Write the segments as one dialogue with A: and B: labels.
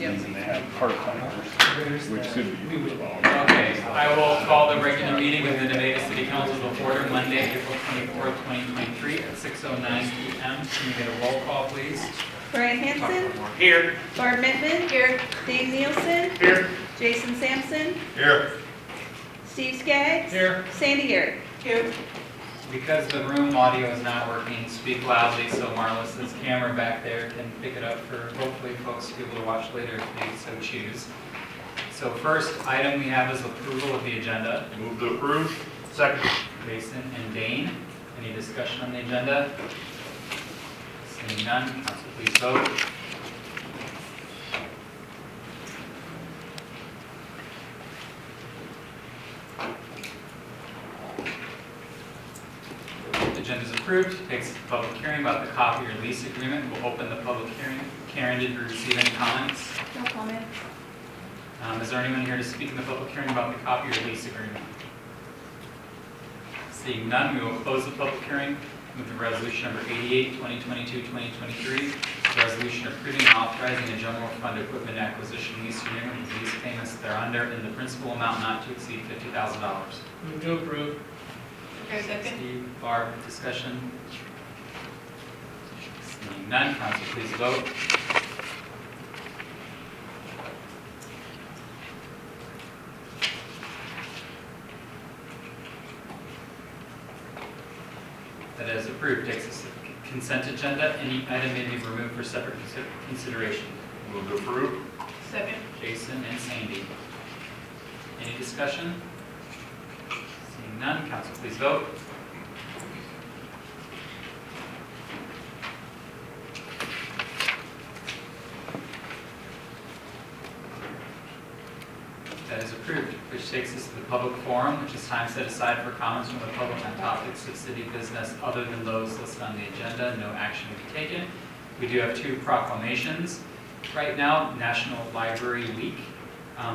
A: and then they have part-timers, which should be approved.
B: Okay, I will call the regular meeting of the Nevada City Council to order Monday, April 24th, 2023 at 6:09 p.m. Can we get a roll call, please?
C: Brian Hanson,
B: Here.
C: Barb Mittman,
D: Here.
C: Dave Nielsen,
B: Here.
C: Jason Sampson,
B: Here.
C: Steve Skaggs,
B: Here.
C: Sandy Garrett.
D: Here.
B: Because the room audio is not working, speak loudly so Marlis's camera back there can pick it up for hopefully folks to be able to watch later if they so choose. So first item we have is approval of the agenda.
E: Move to approve. Second.
B: Jason and Dane, any discussion on the agenda? Seeing none, council please vote. The agenda is approved. Takes the public hearing about the copy or lease agreement. We'll open the public hearing. Karen, did you receive any comments?
C: No comment.
B: Is there anyone here to speak in the public hearing about the copy or lease agreement? Seeing none, we will close the public hearing. Move to resolution number 88, 2022-2023. Resolution approving and authorizing a general fund equipment acquisition lease agreement with lease payments thereunder in the principal amount not to exceed $50,000.
F: Move to approve.
D: Okay, second.
B: Steve, Barb, discussion? Seeing none, council please vote. That is approved. Takes us to the consent agenda. Any item may be removed for separate consideration.
E: Move to approve.
D: Second.
B: Jason and Sandy. Any discussion? Seeing none, council please vote. That is approved, which takes us to the public forum, which is time set aside for comments from the public on topics of city business other than those listed on the agenda. No action will be taken. We do have two proclamations. Right now, National Library Week,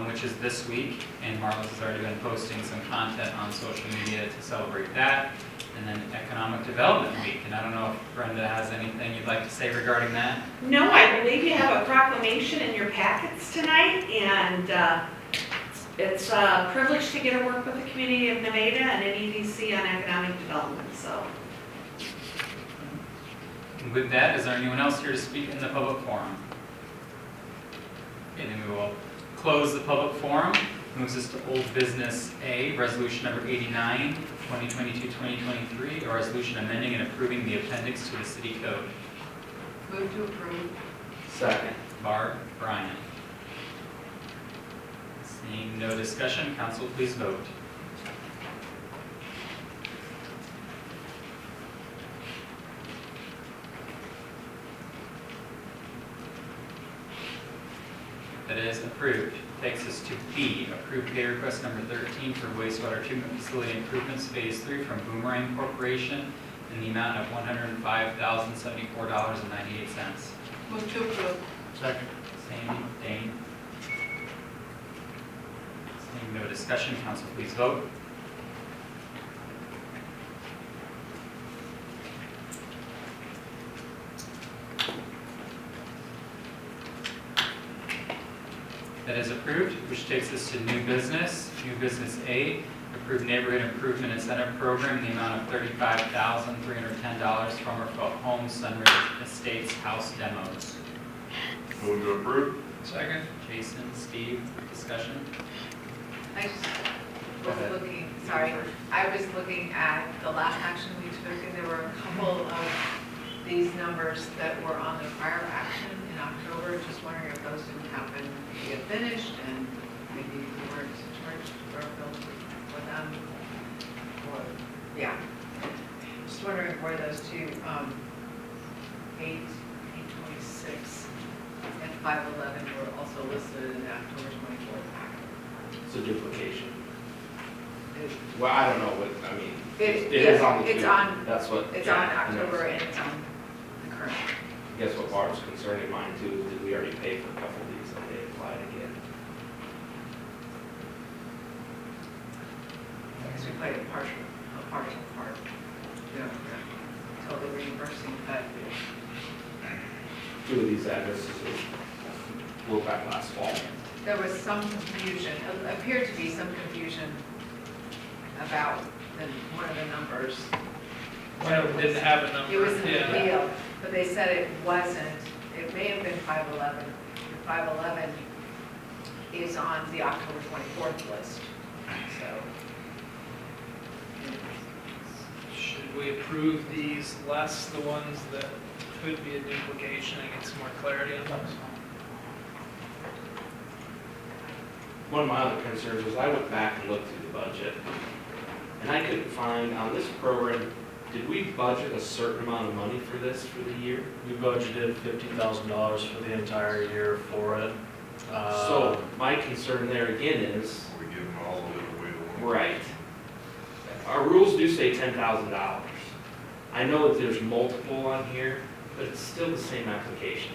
B: which is this week, and Marlis has already been posting some content on social media to celebrate that. And then Economic Development Week, and I don't know if Brenda has anything you'd like to say regarding that.
G: No, I believe you have a proclamation in your packets tonight, and it's a privilege to get to work with the community of Nevada and NEDC on economic development, so.
B: And with that, is there anyone else here to speak in the public forum? Okay, then we will close the public forum. Moves us to old business A, resolution number 89, 2022-2023, a resolution amending and approving the appendix to the city code.
D: Move to approve.
E: Second.
B: Barb, Brian. Seeing no discussion, council please vote. That is approved. Takes us to B, approved pay request number 13 for wastewater treatment facility improvements phase 3 from Boomerang Corporation in the amount of $105,074.98.
D: Move to approve.
E: Second.
B: Sandy, Dane. Seeing no discussion, council please vote. That is approved, which takes us to new business. New business A, approved neighborhood improvement incentive program in the amount of $35,310 from our home Sunridge Estates house demos.
E: Move to approve.
F: Second.
B: Jason, Steve, discussion?
D: I just
B: Go
D: was
B: ahead.
D: looking, sorry, I was looking at the last action we took, and there were a couple of these numbers that were on the prior action in October. Just wondering if those didn't happen to get finished, and maybe we weren't charged or billed for them, or, yeah. Just wondering where those two, 826 and 511 were also listed in the October 24th packet.
H: It's a duplication.
D: It-
H: Well, I don't know what, I mean,
D: It
H: it is
D: yeah,
H: on the.
D: it's
H: two.
D: on-
H: That's what.
D: It's on
H: yeah,
D: October and it's on the current.
H: Guess what Barb's concerned in mine too, is did we already pay for a couple of these, and they applied again?
D: Because we played a partial part. Yeah, we're totally reimbursing, but
H: Two of these addresses are wrote back last fall.
D: There was some confusion, appeared to be some confusion about one of the numbers.
F: One of them didn't have a number.
D: It was in the
F: Yeah.
D: deal, but they said it wasn't. It may have been 511. 511 is on the October 24th list, so.
F: Should we approve these less the ones that could be a duplication and get some more clarity on those?
H: One of my other concerns was I went back and looked through the budget, and I couldn't find, on this program, did we budget a certain amount of money for this for the year?
I: We budgeted $50,000 for the entire year for it.
H: So my concern there again is,
A: We give them all of it away to one.
H: right, our rules do say $10,000. I know that there's multiple on here, but it's still the same application.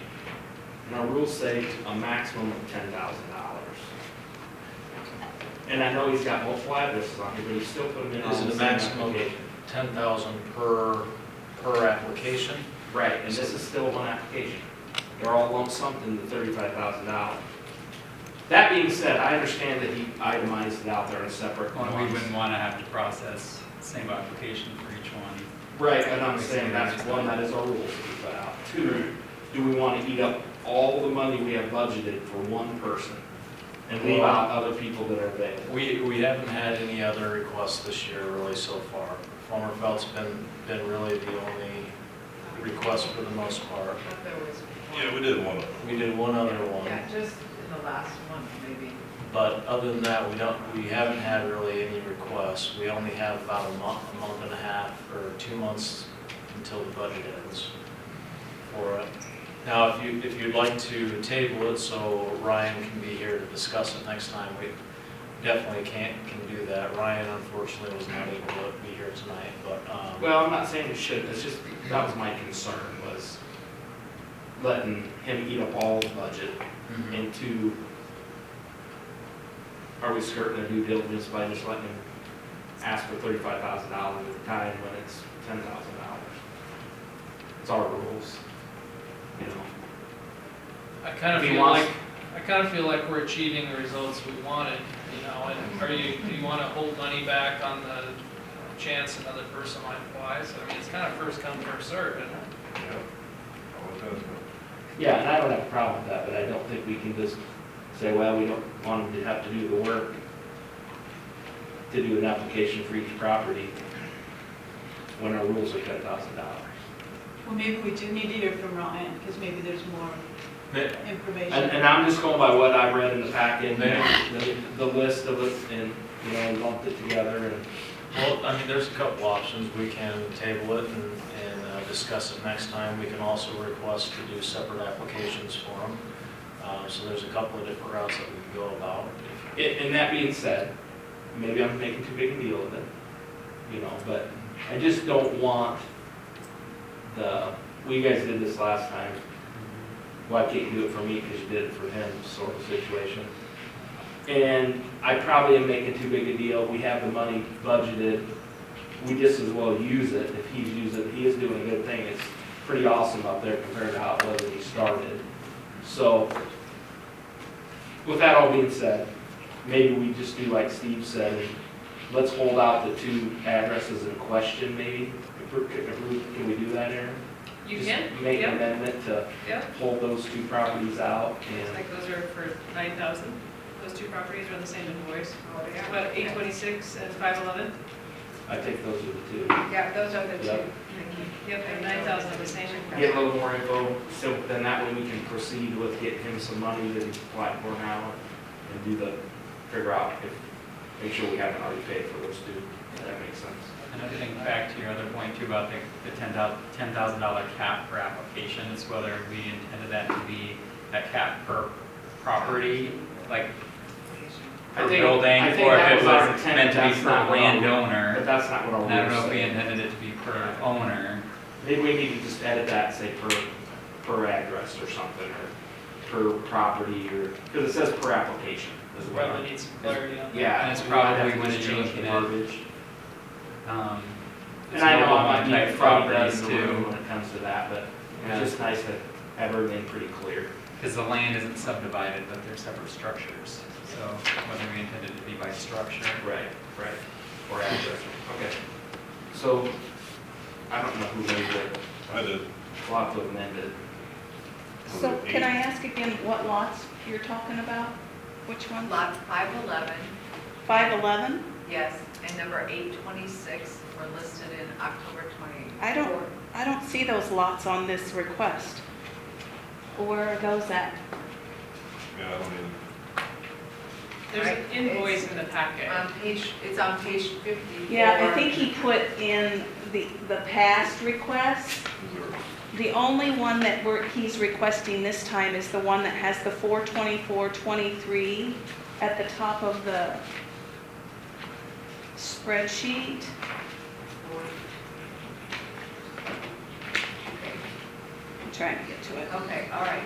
H: And our rules say a maximum of $10,000. And I know he's got multiple addresses on here, but he still put them in on
I: Is it
H: the
I: a
H: same
I: maximum of
H: application.
I: 10,000 per application?
H: Right, and this is still one application. They're all lump summed into $35,000. That being said, I understand that he itemized it out there in separate
B: Well, we
H: ones.
B: wouldn't want to have to process the same application for each one.
H: Right, and I'm saying that's one, that is our rules that we put out. Two, do we want to eat up all the money we have budgeted for one person and leave out other people that are available?
I: We haven't had any other requests this year really so far. Farmer Felt's been really the only request for the most part.
D: I thought there was one.
A: Yeah, we did one of them.
I: We did one other one,
D: Yeah, just in the last month, maybe.
I: but other than that, we haven't had really any requests. We only have about a month and a half, or 2 months until the budget ends for it. Now, if you'd like to table it so Ryan can be here to discuss it next time, we definitely can do that. Ryan unfortunately was not able to be here tonight, but,
H: Well, I'm not saying we shouldn't, it's just, that was my concern, was letting him eat up all the budget.
I: mhm.
H: And two, are we skirting their due diligence by just letting him ask for $35,000 at a time when it's $10,000? It's our rules, you know?
F: I kind of
H: If he
F: feel
H: wants-
F: like we're achieving the results we wanted, you know, and do you want to hold money back on the chance another person might apply? So, I mean, it's kind of first come, first served, isn't it?
A: Yeah. All it does.
H: Yeah, and I don't have a problem with that, but I don't think we can just say, well, we don't want him to have to do the work to do an application for each property when our rules are $10,000.
J: Well, maybe we do need to hear from Ryan, because maybe there's more information.
H: And I'm just going by what I read in the packet, the list of it, and, you know, we lumped it together, and
I: Well, I mean, there's a couple options. We can table it and discuss it next time. We can also request to do separate applications for them. So there's a couple of different routes that we can go about.
H: And that being said, maybe I'm making too big a deal of it, you know, but I just don't want well, you guys did this last time, why can't you do it for me because you did it for him sort of situation. And I probably am making too big a deal. We have the money budgeted. We just as well use it. If he's using it, he is doing a good thing. It's pretty awesome up there compared to how it was when he started. So with that all being said, maybe we just do like Steve said, and let's hold out the 2 addresses in question maybe. Can we do that, Aaron?
K: You
H: Just
K: can,
H: make an
K: yep,
H: amendment to
K: yep.
H: hold those 2 properties out
K: Looks
H: and,
K: like those are for 9,000. Those 2 properties are on the same invoice.
D: Oh, yeah.
K: What, 826 and 511?
H: I think those are the 2.
D: Yeah, those are the two.
H: Yep.
K: Yep, and 9,000 are the same.
H: Get a little more info, so then that way we can proceed with getting him some money that he's applied for now and do figure out make sure we haven't already paid for those 2, if that makes sense.
B: And I think back to your other point too about the $10,000 cap per application, it's whether we intended that to be a cap per property, like per building,
H: I think
B: or
H: that
B: if it
H: was our
B: was
H: intent,
B: meant to
H: but
B: be
H: that's
B: per
H: not what our-
B: landowner.
H: But that's not what our
B: And I don't know
H: rules
B: if we
H: say.
B: intended it to be per owner.
H: Maybe we need to just edit that, say per address or something, or per property, or, because it says per application as well.
F: Probably need some clarity on that.
H: Yeah.
B: And it's
H: we might have
B: probably
H: to
B: when
H: just
B: you're
H: change the
B: looking at-
H: verbiage.
B: It's
H: And I know
B: mobile
H: I might
B: home
H: be
B: type
H: probably
B: properties
H: in the room
B: too.
H: when it comes to that, but
B: Yeah.
H: it's just nice to have everything pretty clear.
B: because the land isn't subdivided, but they're separate structures. So whether we intended it to be by structure
H: Right.
B: or address.
H: Okay. So, I don't know who made it.
E: I did.
H: We'll have to amend it.
C: So can I ask again what lots you're talking about? Which one?
D: Lot 511,
C: 511?
D: yes, and number 826 were listed in October 20.
C: I don't see those lots on this request. Where are those at?
E: Yeah, I don't even.
K: There's an
D: Right,
K: invoice
D: it's-
K: in the packet.
D: It's on page 54.
C: Yeah, I think he put in the past requests. The only one that he's requesting this time is the one that has the 42423 at the top of the spreadsheet. I'm trying to get to it.
D: Okay, all right.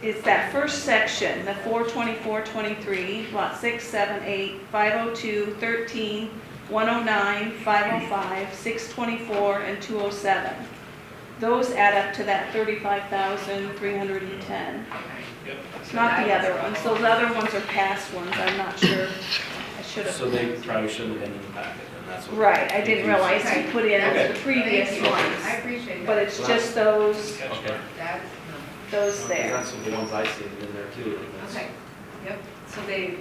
C: It's that first section, the 42423, lot 6, 7, 8, 502, 13, 109, 505, 624, and 207. Those add up to that 35,310.
F: Yep.
C: Not the other ones. Those other ones are past ones. I'm not sure. I should have.
H: So they probably shouldn't have been in the packet, and that's what.
C: Right, I didn't realize he put in
H: Okay.
C: the previous
D: Thank you. I
C: ones.
D: appreciate that.
C: But it's just those,
H: Okay.
D: That's,
C: those there.
H: That's the ones I see in there too. and that's-
D: okay, yep, so they,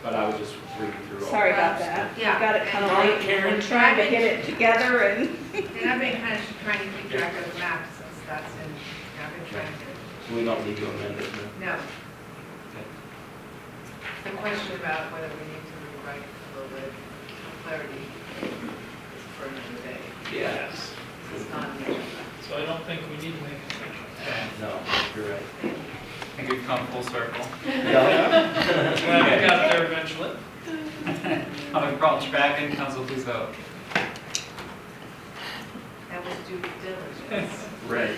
H: But I was just reading through all.
C: Sorry about that.
D: Yeah.
C: I got it kind of
H: Darn it,
C: late.
H: Karen.
C: I'm trying to get it together and.
D: and I've been kind of trying to keep track of the map since that's in, I've been trying to,
H: So we don't need to amend it then?
D: no.
H: Okay.
D: The question about whether we need to rewrite a little bit of clarity is for another day.
H: Yes.
D: It's not on the agenda.
F: So I don't think we need to make a change.
H: No, you're right.
B: I think we've come full circle.
F: Glad we got there eventually.
B: On the call, Chapman, council, please vote.
D: That was due diligence.
H: Right.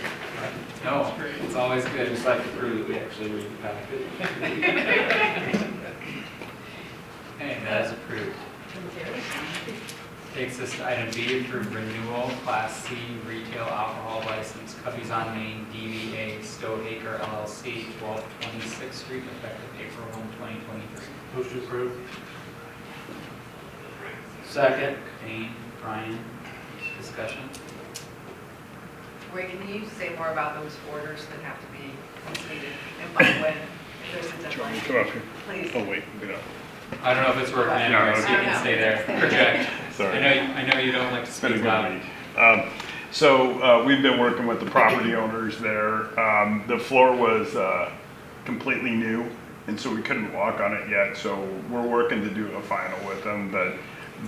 B: No, it's always good.
H: Just like to prove that we actually read the packet.
B: Okay, that is approved. Takes us to item B, approve renewal, Class C retail alcohol license, Cubbies on Main, DBA Stoveacre LLC, 12th 26th Street, effective April 1, 2023.
H: Motion to approve. Second.
B: Dane, Brian, discussion?
D: Ray, can you say more about those orders that have to be completed and by when, if there's a
A: Do you want me
D: deadline?
A: to come up here?
D: Please.
A: Oh, wait, get up.
B: I don't know if it's working anyway, so you
D: No,
B: can
D: no.
B: stay there. Project.
A: Sorry.
B: I know you don't like to
A: It's been a
B: speak
A: good
B: loud.
A: week. So we've been working with the property owners there. The floor was completely new, and so we couldn't walk on it yet. So we're working to do a final with them, but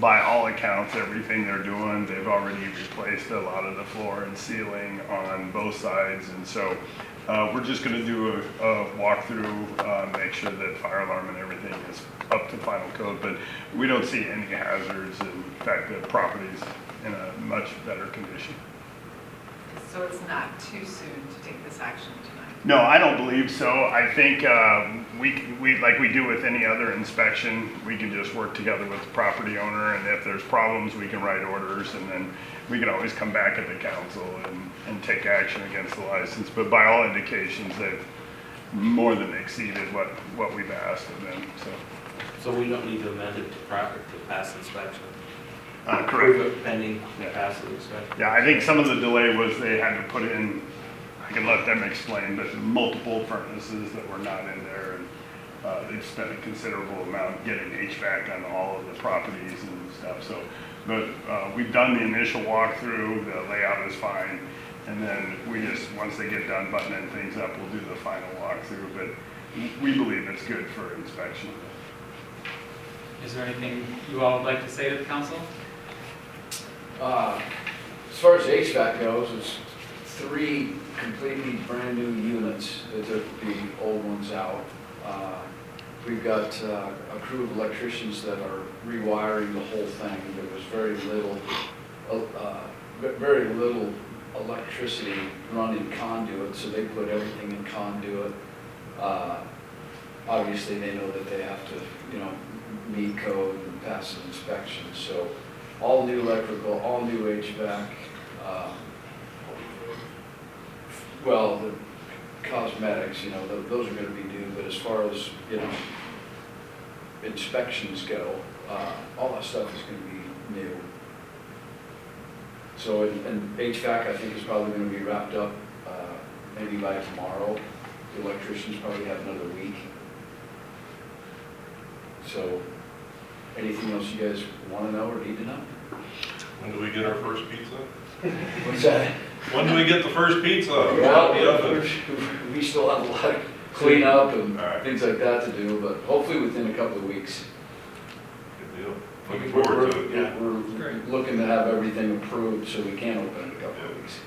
A: by all accounts, everything they're doing, they've already replaced a lot of the floor and ceiling on both sides. And so we're just gonna do a walkthrough, make sure that fire alarm and everything is up to final code, but we don't see any hazards. In fact, the property's in a much better condition.
D: So it's not too soon to take this action tonight?
A: No, I don't believe so. I think we like we do with any other inspection, we can just work together with the property owner, and if there's problems, we can write orders, and then we can always come back at the council and take action against the license. But by all indications, they've more than exceeded what we've asked of them, so.
H: So we don't need to amend it to pass inspection?
A: Correct.
H: Approve it pending
A: Yeah.
H: passing inspection?
A: Yeah, I think some of the delay was they had to put in, I can let them explain, but multiple furnaces that were not in there, and they've spent a considerable amount getting HVAC on all of the properties and stuff, so. But we've done the initial walkthrough, the layout is fine, and then we just, once they get done buttoning things up, we'll do the final walkthrough, but we believe it's good for inspection.
B: Is there anything you all would like to say to the council?
L: As far as HVAC goes, it's 3 completely brand-new units. They took the old ones out. We've got a crew of electricians that are rewiring the whole thing. There was very little electricity run in conduit, so they put everything in conduit. Obviously, they know that they have to, meet code and pass an inspection. So all new electrical, all new HVAC. Well, the cosmetics, you know, those are gonna be due, but as far as, you know, inspections go, all that stuff is gonna be new. So, and HVAC, I think, is probably gonna be wrapped up, maybe by tomorrow. The electricians probably have another week. So, anything else you guys wanna know or need to know?
E: When do we get our first pizza?
L: What's that?
E: When do we get the first pizza?
L: Well,
E: The oven.
L: we still have a lot of cleanup and
E: All right.
L: things like that to do, but hopefully within a couple of weeks.
E: Good deal. Looking forward to it.
H: Yeah.
L: We're
F: Great.
L: looking to have everything approved so we can open in a couple of weeks.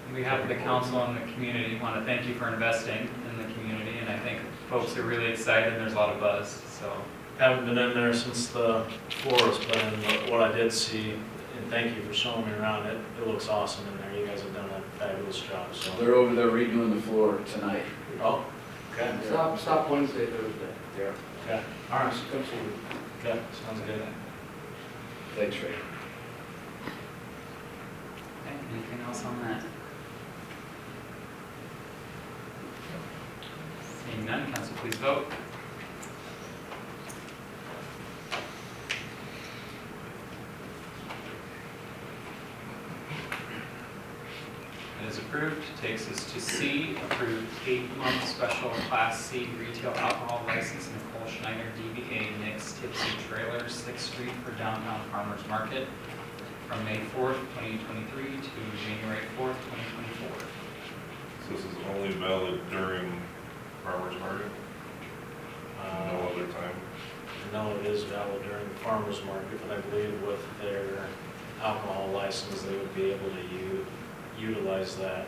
B: On behalf of the council and the community, want to thank you for investing in the community, and I think folks are really excited, there's a lot of buzz, so.
I: Haven't been in there since the floor was put in, but what I did see, and thank you for showing me around it, it looks awesome in there. You guys have done a fabulous job, so.
L: They're over there redoing the floor tonight.
I: Oh, okay.
H: Stop Wednesday, Thursday.
L: Yeah.
I: Okay, all right, okay, sounds good.
L: Thanks, Ray.
B: Okay, anything else on that? Seeing none, council, please vote. That is approved. Takes us to C, approved 8-month special Class C retail alcohol license Nicole Schneider DBA Nick's Tipsy Trailer, 6th Street for Downtown Farmers Market from May 4th, 2023 to January 4th, 2024.
E: So this is only valid during farmer's market, no other time?
I: No, it is valid during the farmer's market, but I believe with their alcohol license, they would be able to utilize that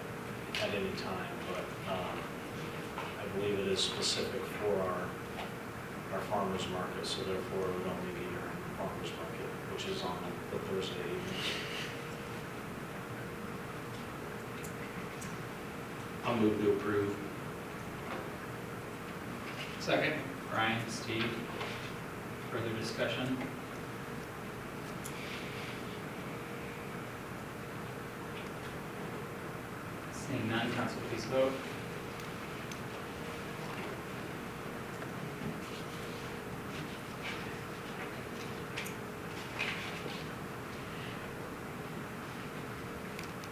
I: at any time, but I believe it is specific for our farmer's market, so therefore it would only be during the farmer's market, which is on the Thursday evenings. I'll move to approve.
F: Second.
B: Brian, Steve, further discussion? Seeing none, council, please vote.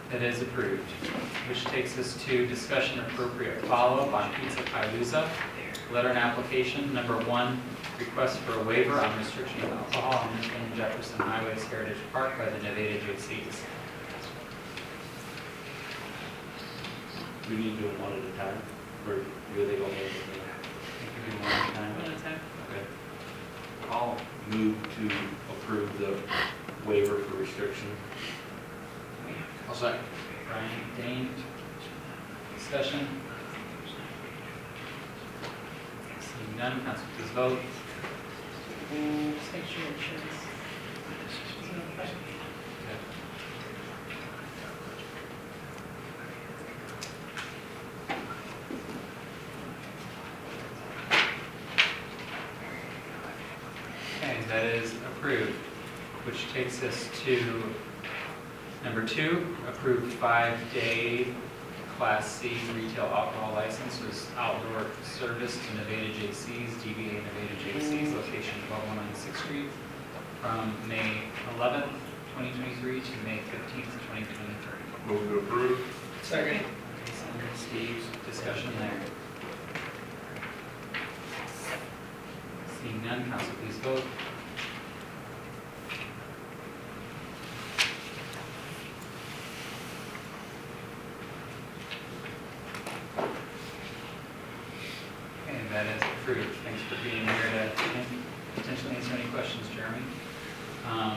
B: That is approved, which takes us to discussion appropriate follow-up on Pizza Palooza. Letter and application, number 1, request for a waiver on restriction of alcohol in Jefferson Highways Heritage Park by the Nevada JCs.
H: We need to do them one at a time, or do they go hand in hand?
B: I think we do one at a time.
K: One at a time.
B: Okay.
H: I'll move to approve the waiver for restriction.
I: I'll second.
B: Brian, Dane, discussion? Seeing none, council, please vote.
J: Just make sure it shows.
B: Okay, that is approved, which takes us to number 2, approved 5-day Class C retail alcohol license was outdoor service to Nevada JC's, DBA Nevada JC's, location 1219 6th Street, from May 11th, 2023 to May 15th, 2023.
E: Move to approve?
F: Second.
B: Jason, Steve, discussion there. Seeing none, council, please vote. Okay, that is approved. Thanks for being here to potentially answer any questions, Jeremy.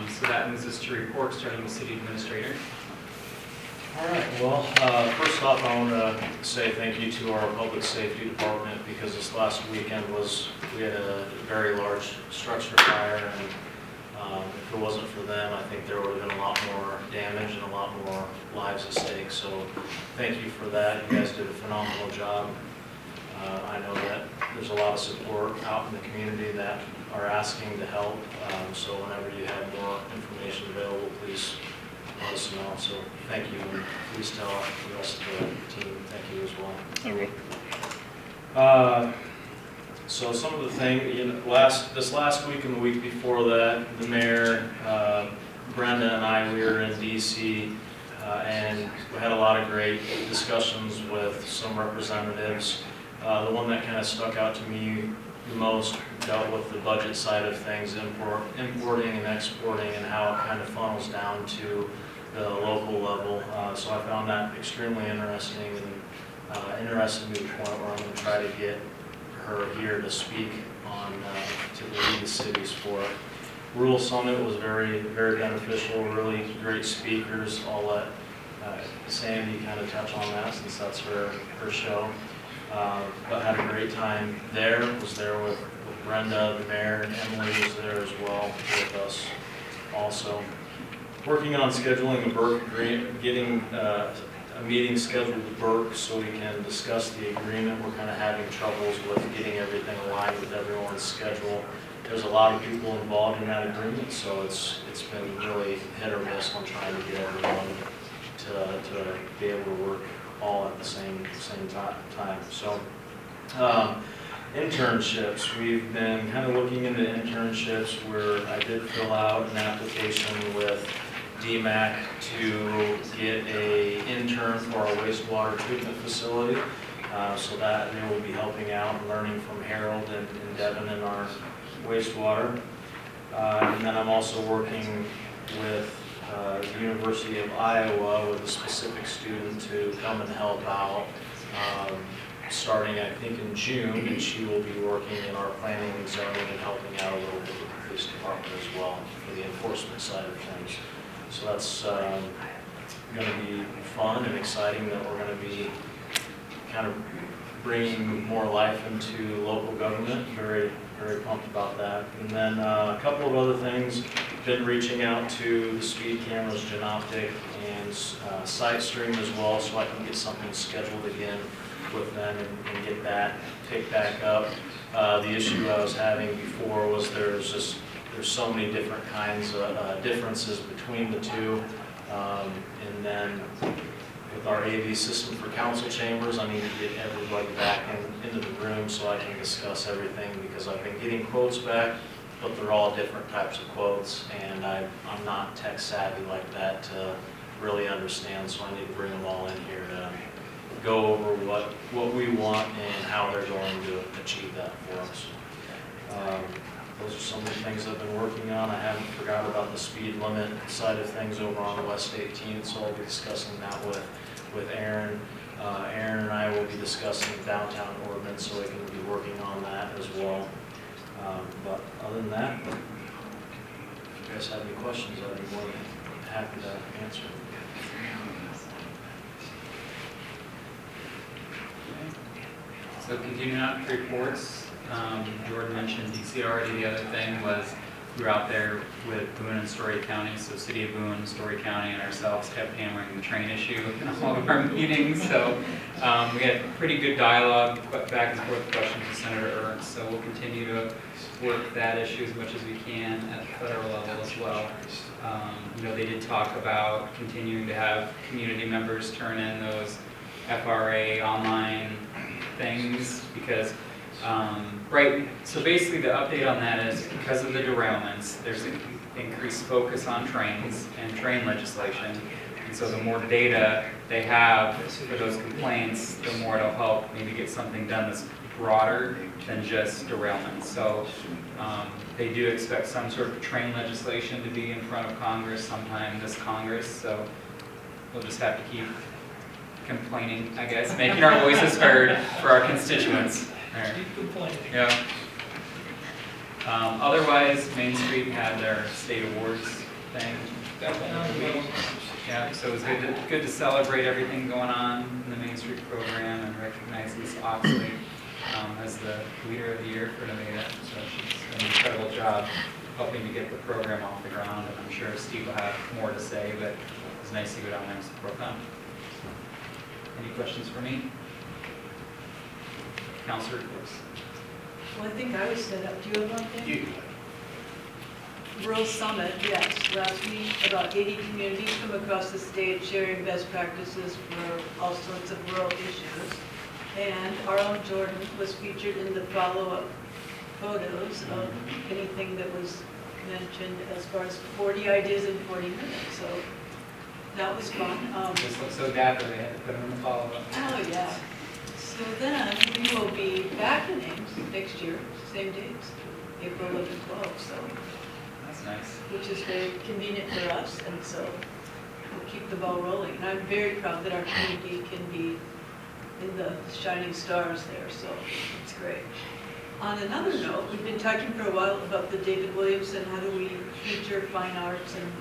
B: So that moves us to report, starting with city administrator.
I: All right, well, first off, I want to say thank you to our public safety department, because this last weekend we had a very large structure fire, and if it wasn't for them, I think there would have been a lot more damage and a lot more lives at stake. So thank you for that. You guys did a phenomenal job. I know that there's a lot of support out in the community that are asking to help. So whenever you have more information available, please let us know. So thank you, and please tell the rest of the team thank you as well.
A: I will.
I: So some of the things, this last week and the week before that, the mayor, Brenda and I, we were in DC, and we had a lot of great discussions with some representatives. The one that kind of stuck out to me the most dealt with the budget side of things, importing and exporting, and how it kind of funnels down to the local level. So I found that extremely interesting, and interesting to the point where I'm going to try to get her here to speak on, to lead the cities for it. Rural Summit was very, very beneficial, really great speakers. I'll let Sandy kind of touch on that since that's her show. But had a great time there, was there with Brenda, the mayor, and Emily was there as well with us also. Working on scheduling a Burke agreement, getting a meeting scheduled with Burke so we can discuss the agreement. We're kind of having troubles with getting everything aligned with everyone's schedule. There's a lot of people involved in that agreement, so it's been really hit or miss on trying to get everyone to be able to work all at the same time. So internships, we've been kind of looking into internships where I did fill out an application with DMAC to get a intern for our wastewater treatment facility, so that they will be helping out and learning from Harold and Devin in our wastewater. And then I'm also working with the University of Iowa with a specific student to come and help out, starting I think in June, and she will be working in our planning and zoning and helping out a little bit with the police department as well for the enforcement side of things. So that's going to be fun and exciting that we're going to be kind of bringing more life into local government. Very, very pumped about that. And then a couple of other things. Been reaching out to the speed cameras, Genoptic, and SiteStream as well, so I can get something scheduled again with them and get that picked back up. The issue I was having before was there's so many different kinds of differences between the two. And then with our AV system for council chambers, I need to get everybody back into the room so I can discuss everything, because I've been getting quotes back, but they're all different types of quotes, and I'm not tech savvy like that to really understand, so I need to bring them all in here to go over what we want and how they're going to achieve that for us. Those are some of the things I've been working on. I haven't forgot about the speed limit side of things over on West 18th, so I'll be discussing that with Aaron. Aaron and I will be discussing downtown ordinance, so we can be working on that as well. But other than that, if you guys have any questions, I'd be more than happy to answer.
B: So continuing on with reports, Jordan mentioned DC already. The other thing was we were out there with Boone and Story County, so City of Boone, Story County, and ourselves kept hammering the train issue in all of our meetings. So we had pretty good dialogue, back and forth questions with Senator Ernst. So we'll continue to work that issue as much as we can at the federal level as well. They did talk about continuing to have community members turn in those FRA online things, because so basically the update on that is because of the derailments, there's an increased focus on trains and train legislation. And so the more data they have for those complaints, the more it'll help maybe get something done that's broader than just derailments. So they do expect some sort of train legislation to be in front of Congress sometime this Congress. So we'll just have to keep complaining, I guess, making our voices heard for our constituents.
F: Keep complaining.
B: Yeah. Otherwise, Main Street had their state awards thing. Yeah, so it was good to celebrate everything going on in the Main Street program and recognize Lisa Oxley as the leader of the year for Nevada. So she's done an incredible job helping to get the program off the ground, and I'm sure Steve will have more to say, but it was nice to go down there and support them. Any questions for me? Counselor, of course.
J: Well, I think I was set up. Do you have one thing? Rural Summit, yes, last week, about 80 communities from across the state sharing best practices for all sorts of rural issues. And our own Jordan was featured in the follow-up photos of anything that was mentioned as far as 40 ideas in 40 minutes, so that was fun.
B: This looks so dapper, they had to put them in the follow-up.
J: Oh, yeah. So then we will be back in Ames next year, same dates, April 11, 12, so,
B: That's nice.
J: which is very convenient for us, and so we'll keep the ball rolling. And I'm very proud that our community can be in the shining stars there, so it's great. On another note, we've been talking for a while about the David Williamson, how do we feature fine arts and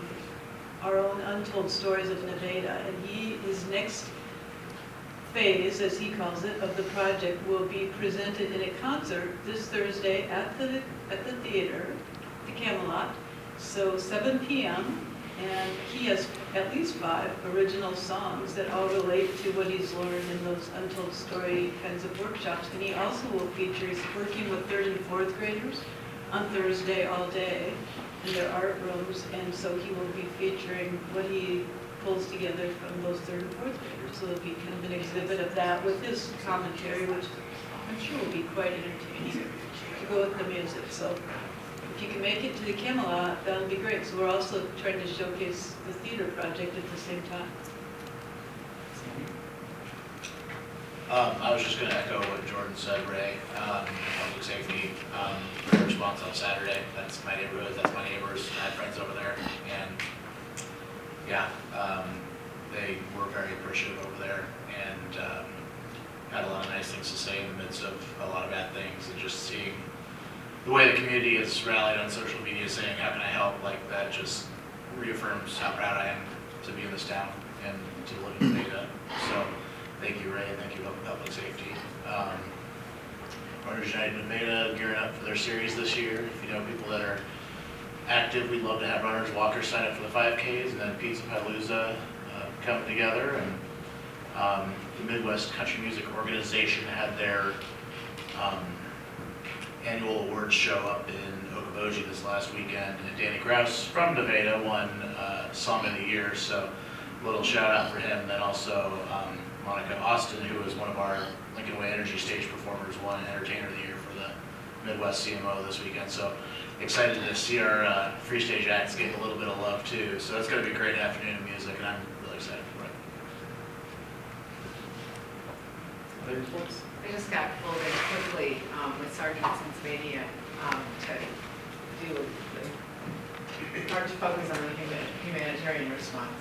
J: our own untold stories of Nevada, and his next phase, as he calls it, of the project will be presented in a concert this Thursday at the theater, the Camelot, so 7 p.m., and he has at least 5 original songs that all relate to what he's learned in those untold story kinds of workshops, and he also will feature, he's working with 3rd and 4th graders on Thursday all day in their art rooms, and so he will be featuring what he pulls together from those 3rd and 4th graders. So it'll be kind of an exhibit of that with his commentary, which I'm sure will be quite entertaining to go with the music. So if you can make it to the Camelot, that'll be great. So we're also trying to showcase the theater project at the same time.
I: I was just gonna echo what Jordan said, Ray, public safety, response on Saturday, that's my neighborhood, that's my neighbors, I had friends over there, and, yeah, they were very appreciative over there, and, had a lot of nice things to say in the midst of a lot of bad things, and just seeing the way the community has rallied on social media saying, how can I help, like, that just reaffirms how proud I am to be in this town and to live in Nevada, so, thank you, Ray, and thank you, Public Safety. Runners United Nevada gearing up for their series this year. If you know people that are active, we'd love to have runners, walkers sign up for the 5Ks, and then Pizza Palooza coming together. And the Midwest Country Music Organization had their annual awards show up in Okoboji this last weekend, and Danny Grouse from Nevada won Song of the Year, so a little shout out for him. Then also Monica Austin, who was one of our Lincoln Way Energy stage performers, won Entertainer of the Year for the Midwest CMO this weekend. So excited to see our free stage acts get a little bit of love too. So it's going to be a great afternoon of music, and I'm really excited for it.
B: Other reports?
D: I just got pulled in quickly with Sergeant Cincinnati to do hard to focus on the humanitarian response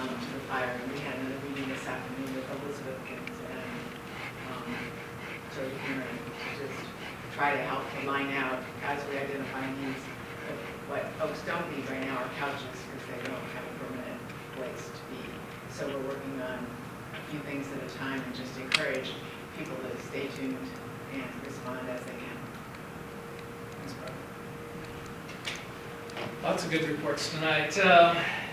D: to the fire. And we had another meeting this afternoon with Elizabeth Gibbs and Jody Henry to just try to help to line out as we identify needs. But what folks don't need right now are couches because they don't have a permanent place to be. So we're working on a few things at a time and just encourage people to stay tuned and respond as they can.
B: Thanks, Brad.
F: Lots of good reports tonight.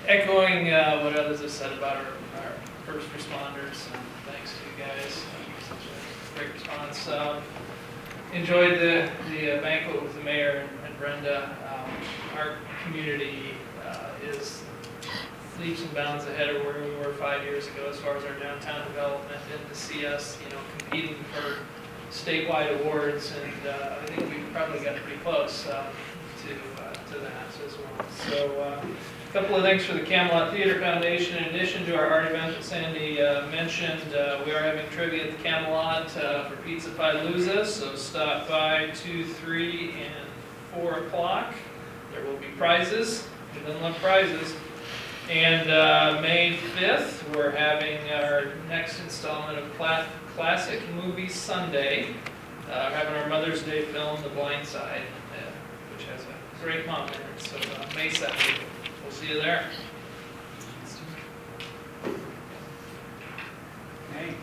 F: Echoing what others have said about our first responders, thanks to you guys. Such a great response. Enjoyed the banquet with the mayor and Brenda. Our community is leaps and bounds ahead of where we were 5 years ago as far as our downtown development, and to see us, competing for statewide awards, and I think we've probably got pretty close to that as well. So a couple of things for the Camelot Theater Foundation. In addition to our art event that Sandy mentioned, we are having trivia at the Camelot for Pizza Palooza, so stop by 2, 3, and 4 o'clock. There will be prizes. We didn't love prizes. And May 5th, we're having our next installment of Classic Movie Sunday. We're having our Mother's Day film, The Blind Side, which has a great mom in it. So May 7th, we'll see you there.
B: Hey,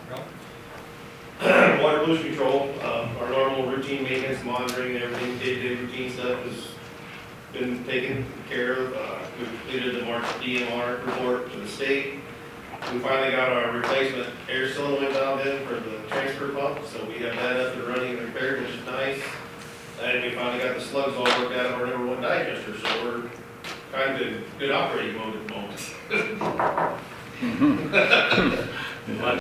B: Bill?
M: Water pollution control, our normal routine maintenance, monitoring, and everything, day-to-day routine stuff has been taken care of. We completed the March DMR report to the state. We finally got our replacement air cylinder valve in for the transfer pump, so we have that up and running and repaired, which is nice. And we finally got the slugs all worked out of our number one digester, so we're kind of good operating mode at the moment.